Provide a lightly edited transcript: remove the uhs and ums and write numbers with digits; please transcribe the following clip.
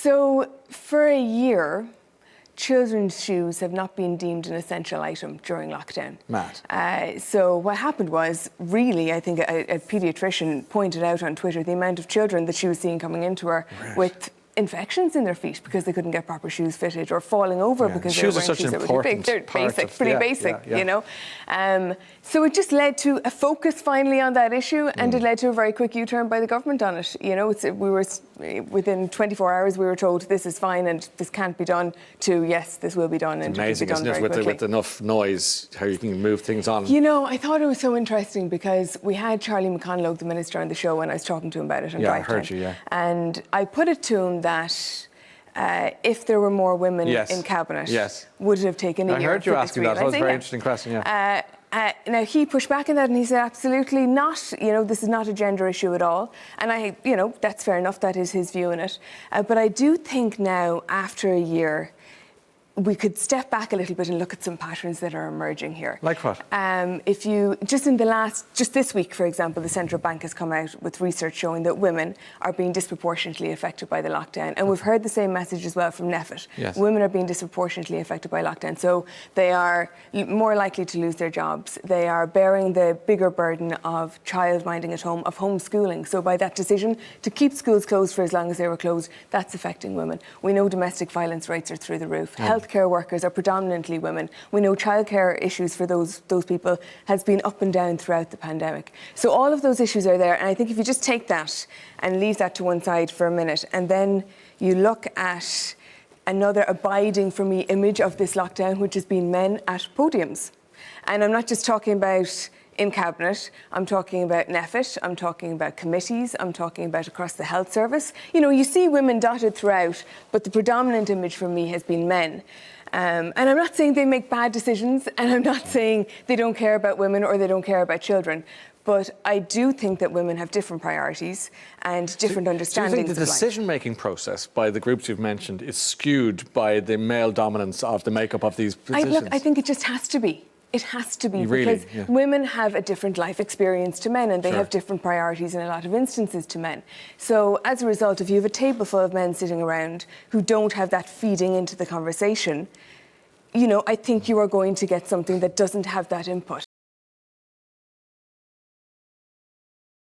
So for a year, children's shoes have not been deemed an essential item during lockdown. Mad. So what happened was, really, I think a paediatrician pointed out on Twitter the amount of children that she was seeing coming into her with infections in their feet because they couldn't get proper shoes fitted, or falling over because they were wearing shoes that were too big. They're basic, pretty basic, you know. So it just led to a focus finally on that issue, and it led to a very quick U-turn by the government on it. You know, we were within 24 hours we were told this is fine and this can't be done, to yes, this will be done, and amazing, it will be done isn't it, very with enough noise, how you can move things on. You know, I thought it was so interesting because we had Charlie McInerney, the minister, on the show, and I was talking to him about it on Drive I heard Time. you, And I put it to him that if there were more women in cabinet, would it have taken a year? I heard you asking that. That was a very interesting question. Now, he pushed back on that and he said, absolutely not. You know, this is not a gender issue at all. And you know, that's fair enough. That is his view on it. But I do think now, after a year, we could step back a little bit and look at some patterns that are emerging here. Like what? If you, just this week, for example, the Central Bank has come out with research showing that women are being disproportionately affected by the lockdown. And we've heard the same message as well from NEFIT. Yes. Women are being disproportionately affected by lockdown. So they are more likely to lose their jobs. They are bearing the bigger burden of childminding at home, of homeschooling. So by that decision to keep schools closed for as long as they were closed, that's affecting women. We know domestic violence rates are through the roof. Healthcare workers are predominantly women. We know childcare issues for those people has been up and down throughout the pandemic. So all of those issues are there, and I think if you just take that and leave that to one side for a minute, and then you look at another abiding, for me, image of this lockdown, which has been men at podiums. And I'm not just talking about in cabinet, I'm talking about NEFIT, I'm talking about committees, I'm talking about across the health service. You know, you see women dotted throughout, but the predominant image for me has been men. And I'm not saying they make bad decisions, and I'm not saying they don't care about women or they don't care about children. But I do think that women have different priorities and different understandings. Do you think the decision-making process by the groups you've mentioned is skewed by the male dominance of the makeup of these positions? I think it just has to be. It has to be, because women have a different life experience to men, and they have different priorities in a lot of instances to men. So as a result, if you have a table full of men sitting around who don't have that feeding into the conversation, you know, I think you are going to get something that doesn't have that input.